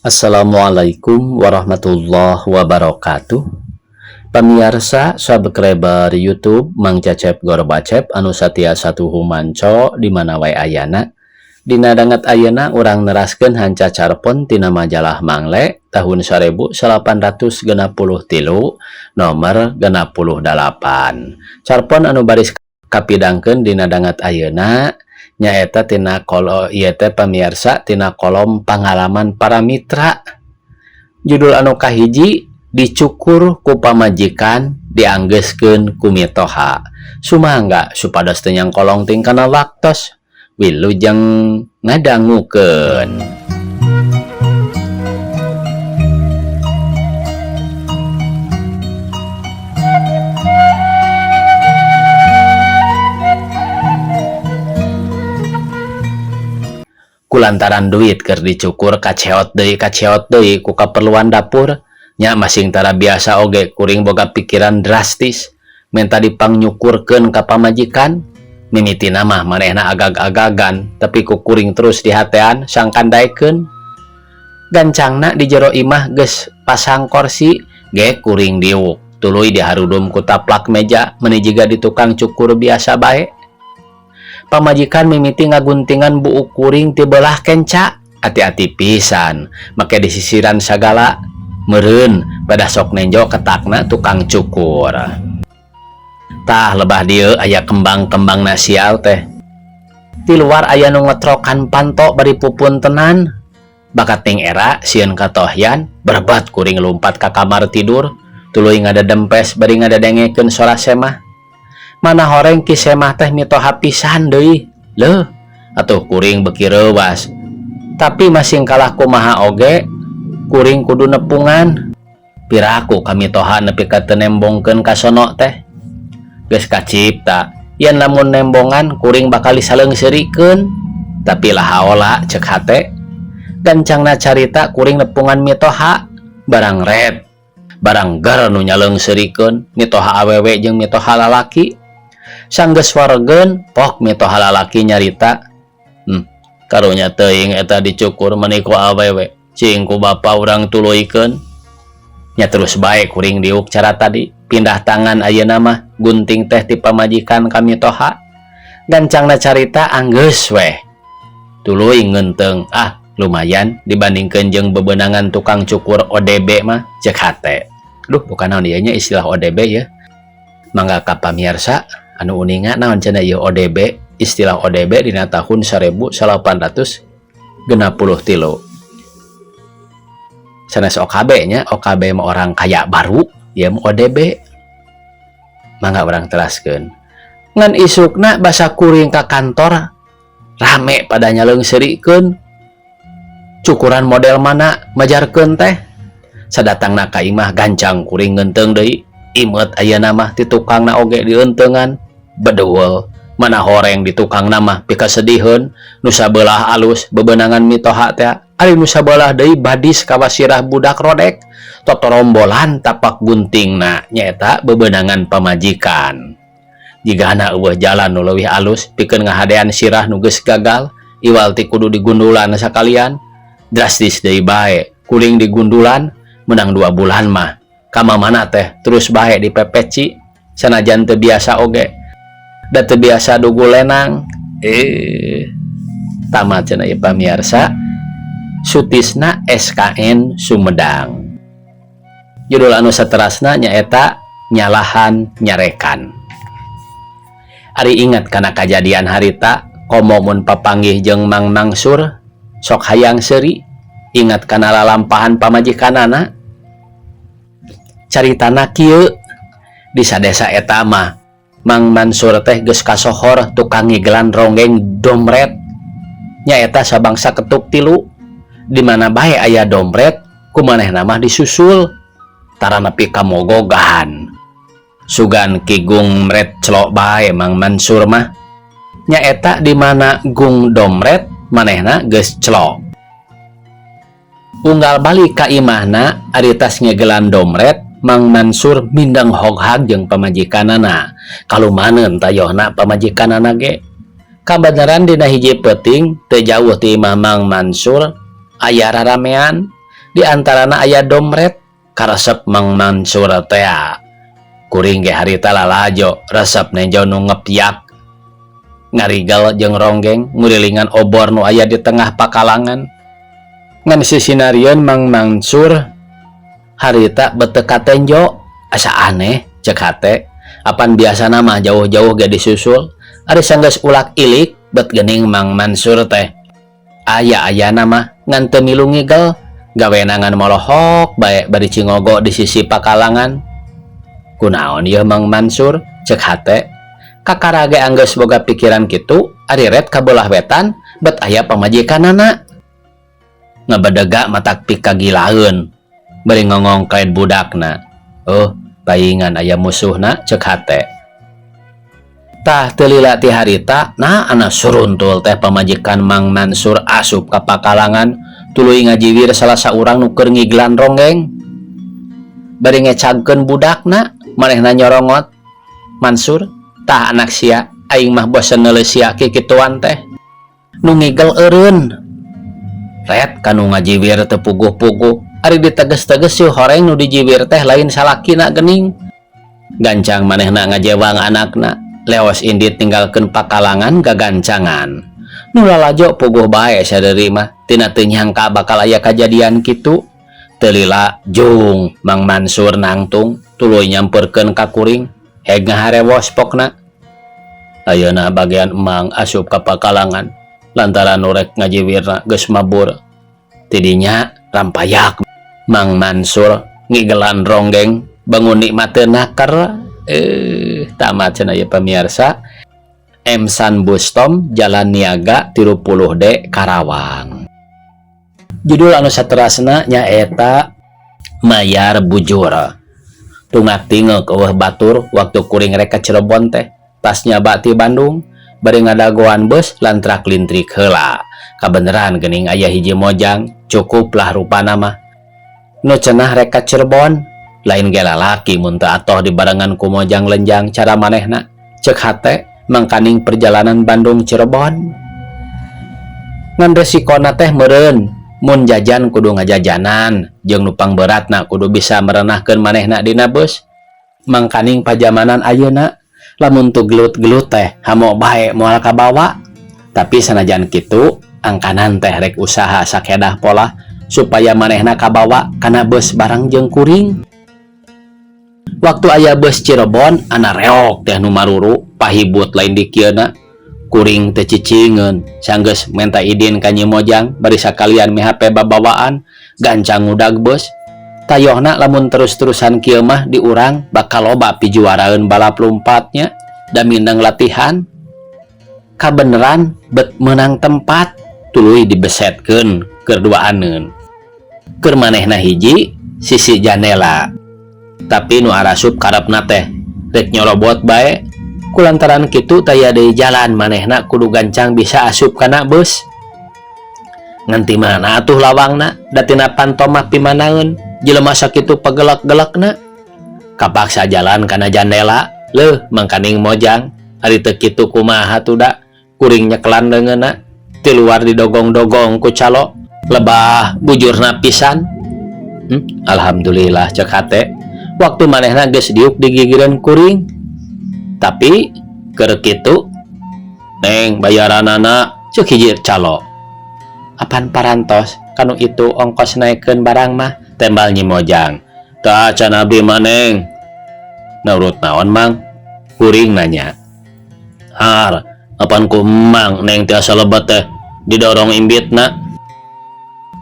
Assalamualaikum warahmatullahi wabarakatuh. Pamirsa subscriber YouTube Mang Cecep Gorbacep anu satia satu humanco di mana wae ayana. Dina danget ayeuna urang neraskeun hanca carpon tina majalah Mangle tahun 1863 nomor 68. Carpon anu baris kapidangkeun dina danget ayeuna nyaeta tina kolom ieu teh pamirsa tina kolom pangalaman para mitra. Judul anu kahiji dicukur ku pamajikan dianggeuskeun ku mitoha. Sumangga supados teu nyang kolong ting kana waktos. Wilujeng ngadangukeun. Kulantaran duit keur dicukur kaceot deui ku kaperluan dapur nya masing tara biasa oge kuring boga pikiran drastis minta dipangnyukurkeun ka pamajikan. Mimitina mah manehna agag-agagan tapi ku kuring terus dihatean sangkandaekeun. Gancangna di jero imah geus pasang kursi ge kuring diuk tuluy diharudum ku taplak meja meuni jiga di tukang cukur biasa bae. Pamajikan mimiti ngaguntingan buuk kuring ti beulah kenca, hati-hati pisan make disisiran sagala meureun pada sok nenjo ketakna tukang cukur. Tah lebah dieu aya kembang-kembang nasial teh. Di luar aya nu ngetrokan panto bari pupuntenan. Bakat ning era sieun katohyan berbat kuring lumpat ka kamar tidur tuluy ngadedempes bari ngadedengekeun sora semah. Mana horeng ki semah teh mitoha pisan deui. Leuh, atuh kuring beuki reuwas. Tapi masing kalah kumaha oge, kuring kudu nepungan. Piraku ka mitoha nepi ka teu nembongkeun ka sono teh. Geus kacipta, yen lamun nembongan kuring bakal disaleungseurikeun. Tapi lah haola ceuk hate. Gancangna carita kuring nepungan mitoha barang red. Barang gar nu nyaleungseurikeun mitoha awewe jeung mitoha lalaki. Sanggeus waregen pok mitoha lalaki nyarita, karunya teuing eta dicukur meuni ku awewe cing ku bapa urang tuluykeun. Nya terus bae kuring diuk cara tadi pindah tangan ayeuna mah gunting teh ti pamajikan ka mitoha. Gancangna carita anggeus weh tuluy ngeunteung lumayan dibandingkeun jeung bebeunangan tukang cukur ODB mah ceuk hate. Duh bukan naon ieu nya istilah ODB ya. Mangga ka pamirsa anu uninga naon cenah ieu ODB. Istilah ODB dina tahun 1863 sanes OKB nya. OKB mah orang kaya baru ieu mah ODB. Mangga urang teraskeun ngan isukna basa kuring ka kantor rame pada nyaleungseurikeun cukuran model mana majarkeun teh. Sadatangna ka imah gancang kuring ngeunteung deui. Imet ayeuna mah ti tukangna oge dienteungan bedeuel. Mana horeng di tukangna mah pikasediheun nu sabelah alus bebeunangan mitoha teh ari nu sabelah deui badis kawasirah budak rodek totorombolan tapak guntingna nyaeta bebeunangan pamajikan. Jigana eueuh jalan nu leuwih alus pikeun ngahadean sirah nu geus gagal iwal ti kudu digundulan sakalian. Drastis deui bae kuring digundulan menang 2 bulan mah kamana teh terus bae dipepeci sanajan teu biasa oge. Da teu biasa dugu lenang. Tamat cenah ieu pamirsa. Sutisna SKN Sumedang. Judul anu saterasna nyaeta Nyalahan Nyarekan. Ari ingat kana kajadian harita komo mun papanggih jeung Mang Mangsur sok hayang seuri ingat kana lalampahan pamajikanana. Caritana kieu di sadesa eta mah Mang Mansur teh geus kasohor tukang ngigelan ronggeng domret. Nyaeta sabangsa ketuk 3 di mana bae aya domret kumanehna mah disusul tara nepi ka mogogan. Sugan ki gung mret celok bae Mang Mansur mah. Nyaeta di mana gung domret manehna geus celok. Unggal balik ka imahna ari tas ngegelan domret Mang Mansur mindeng hoghag jeung pamajikanana. Kalumaneun tayohna pamajikanana ge. Kabeneran dina hiji peuting teu jauh ti Mang Mansur aya raramean Di antarana aya domret karesep Mang Mansur teh. Kuring ge harita lalajo resep nejo nu ngepyak ngarigal jeung ronggeng ngurilingan obor nu aya di tengah pakalangan. Ngan sisinarieun Mang Mansur harita beteu katenjo asa aneh cek hate. Apan biasana mah jauh-jauh ge disusul ari sanggeus ulak ilik bet geuning Mang Mansur teh aya-ayana mah ngan teu milu ngigel gawenangan molohok bae bari cingogo di sisi pakalangan. Kunaon ieu Mang Mansur cek hate. Kakara ge anggeus boga pikiran kitu ari ret ka beulah wetan bet aya pamajikanana ngabadega matak pik kagilaeun bari ngongong kain budakna. Oh, paingan aya musuhna cek hate. Tah teu lila ti harita nah ana suruntul teh pamajikan Mang Mansur asup ka pakalangan tuluy ngajiwir salah saurang nu keur ngiglan ronggeng. Bari ngecagkeun budakna manehna nyorongot, "Mansur, tah anak sia aing mah bosen neulesia kikituan teh. Nu ngigel eureun." Ret kanu ngajiwir teu puguh-puguh, ari diteges-teges yeuh horeng nu dijiwir teh lain salakina geuning. Gancang manehna ngajewang anakna, leos indit tinggalkeun pakalangan gagancangan. Nu lalajo puguh bae sadeuri mah tina teu nyangka bakal aya kajadian kitu. Teu lila jung Mang Mansur nangtung tuluy nyampeurkeun ka kuring heg ngaharewos pokna. Ayeuna bagian emang asup ka pakalangan lantaran nurek ngajiwirna geus mabur. Tidinya rampayak Mang Mansur ngigelan ronggeng bangun nikmateuna keur tamat cenah ieu pamirsa. Emsan Bustom Jalan Niaga 30D Karawang. Judul anu saterasna nyaeta Mayar Bujur. Tungak tinggal eueuh batur waktu kuring rek ka Cirebon teh pas nyaba ti Bandung bari ngadagoan beus lantrak lintrik heula. Kabeneran geuning aya hiji mojang cukup lah rupana mah nu cenah rek ka Cirebon lain ge lalaki mun teu atoh dibarengan ku mojang lenjang cara manehna cek hate mangkaning perjalanan Bandung Cirebon. Ngan resikona teh meureun mun jajan kudu ngajajanan jeung nupang beratna kudu bisa merenahkeun manehna dina beus. Mangkaning pajamanan ayeuna lamun tu gelut-gelut teh hamo bae moal kabawa. Tapi sanajan kitu angkanan teh rek usaha sakedah pola supaya manehna kabawa kana beus barang jeung kuring. Waktu aya beus Cirebon ana reok teh nu maruru pahibut lain di kieuna. Kuring teh cicingeun sanggeus menta idin ka Nyi Mojang bari sakalian mi HP babawaan gancang ngudag beus. Tayohna lamun terus-terusan kieu mah di urang bakal loba pijuaraeun balap lompatnya da mindeng latihan. Kabeneran bet menang tempat tuluy dibesetkeun keur duaaneun. Keur manehna hiji sisi janela. Tapi nu arasup karepna teh rek nyorobot bae. Kulantaran kitu taya deui jalan manehna kudu gancang bisa asup kana beus. Nganti mana atuh lawangna da tina pantomah pimanaeun jelema sakitu pagelek-gelekna. Kapaksa jalan kana jandela leuh mangkaning mojang ari teu kitu kumaha tuh da kuring nyekelan leungeunna ti luar didogong-dogong ku calo lebah bujurna pisan. Alhamdulillah cek hate waktu manehna geus diuk digigireun kuring. Tapi keur kitu neng bayaranana ceuk hiji calo. Apan parantos kanu itu ongkos naikkeun barang mah tembal Nyi Mojang. Tah can abdi maneng. Nurut naon Mang? Kuring nanya. Har, apan ku Mang neng tiasa lebet teh didorong imbitna.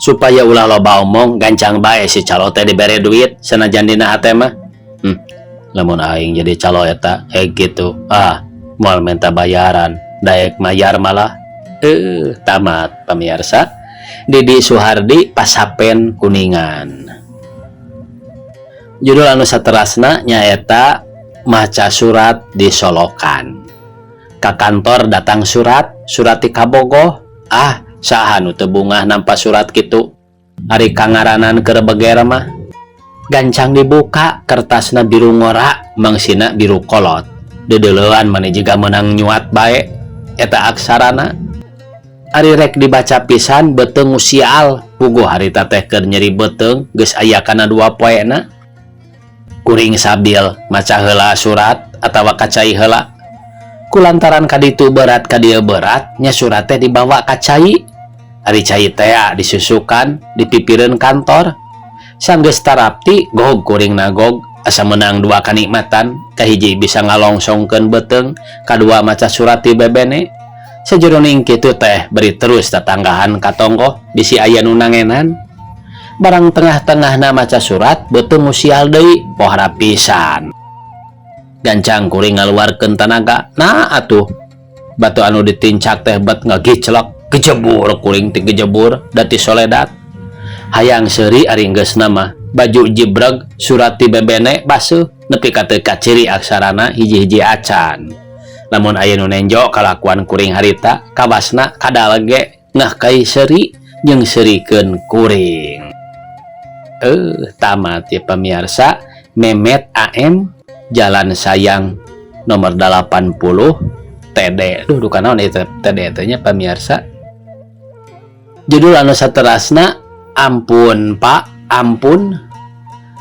Supaya ulah loba omong gancang bae si calo teh dibere duit sanajan dina hate mah. Lamun aing jadi calo eta gitu moal menta bayaran daek mayar malah tamat pamirsa. Didi Suhardi Pasapen Kuningan. Judul anu saterasna nyaeta Maca Surat Disolokan. Ka kantor datang surat ti kabogoh. Saha nu teu bungah nampa surat kitu ari kangaranan keur beger mah. Gancang dibuka kertasna biru ngora mangsina biru kolot. Dedeleuan maneh jiga menang nyuat bae eta aksarana. Ari rek dibaca pisan beteng usial puguh harita teh keur nyeri beteng geus aya kana 2 poena. Kuring sabil maca heula surat atawa kacai heula. Kulantaran kaditu berat ka dieu berat nya surat teh dibawa ka cai. Ari cai teh disusukan dipipireun kantor. Sanggeus tarapti gog kuring nagog asa menang 2 kanikmatan, kahiji bisa ngalongsongkeun beteng, kadua maca surat ti bebene. Sajeroning kitu teh beri terus tetanggahan katonggo bisi aya nu nangenan. Barang tengah-tengahna maca surat beteng usial deui pohara pisan. Gancang kuring ngaluarkeun tanaga. Nah atuh batu anu ditincak teh bet ngagiclek gejebur kuring ti gejebur da ti soledat. Hayang seuri ari geusna mah baju jibreg surat ti bebene baseuh nepi ka teu kaciri aksarana hiji-hiji acan. Lamun aya nu nenjo kalakuan kuring harita kabasna kadalege ngah kai seuri jeung seurikeun kuring. Tamat ya pemirsa. Memet AM Jalan Sayang nomor 80 TD. Duh kanaon itu TD teh nya pemirsa. Judul anu saterasna Ampun Pak Ampun.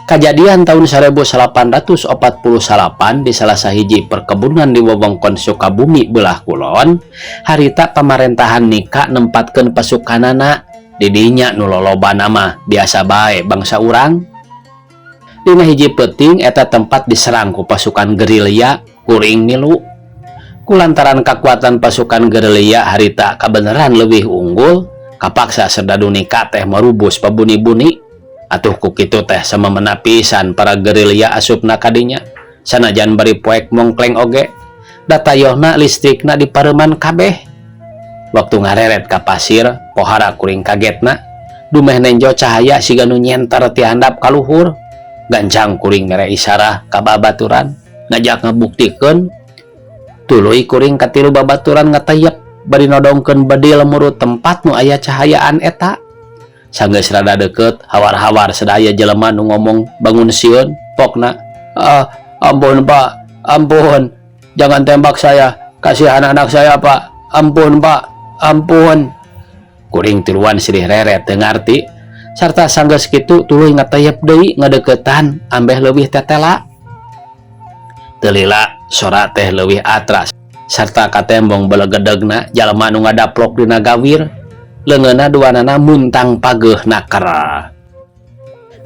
Kajadian tahun 1848 di salah sahiji perkebunan di wewengkon Sukabumi belah kulon, harita pamarentahan Nika nempatkeun pasukanana di dinya nu lolobana mah biasa bae bangsa urang. Dina hiji peuting eta tempat diserang ku pasukan gerilya kuring milu. Kulantaran kakuatan pasukan gerilya harita kabeneran leuwih unggul, kapaksa serdadu Nika teh merubus pabuni-buni. Atuh ku kitu teh sama menapisan para gerilya asupna kadinya. Sanajan bari poek mongkleng oge, datayohna listrikna dipareuman kabeh. Waktu ngareret ka pasir, pohara kuring kagetna, dumeh nenjo cahaya siga nu nyenter ti handap ka luhur. Gancang kuring mere isarah ka babaturan, ngajak ngabuktikeun. Tuluy kuring ka tilu babaturan ngatayep bari nodongkeun bedil murut tempat nu aya cahayaan eta. Sanggeus rada deket, hawar-hawar sadaya jelema nu ngomong bangun sieun, pokna, ampun Pak, ampun, jangan tembak saya, kasihan anak saya Pak, ampun Pak, ampun. Kuring tiluan silih reret teu ngarti, sarta sanggeus kitu tuluy ngatayep deui ngadeukeutan ambeh leuwih tetela. Teu lila sora teh leuwih atras, sarta katembong belegedegna jalma nu ngadaplok dina gawir. Leungeunna duanana muntang pageuh nakara.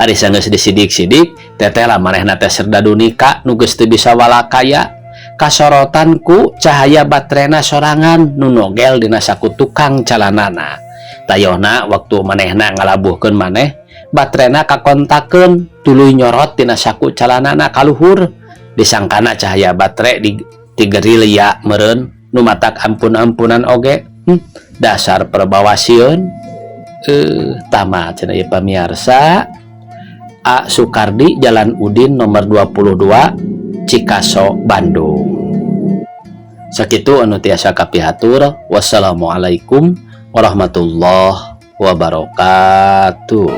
Ari sanggeus disidik-sidik, tetela manehna teh serdadu Nika nu geus teu bisa walakaya, kasorotan ku cahaya baterena sorangan nu nogel dina saku tukang calanana. Tayohna waktu manehna ngalabuhkeun maneh, baterena kakontakeun tuluy nyorot dina saku calanana ka luhur. Disangkana cahaya batere di gerilya meureun nu matak ampun-ampunan oge. Dasar perbawasieun. Tamat cenah ieu pamirsa. A. Sukardi, Jalan Udin nomor 22, Cikaso, Bandung. Sakitu anu tiasa kapihatur. Wassalamualaikum warahmatullahi wabarakatuh.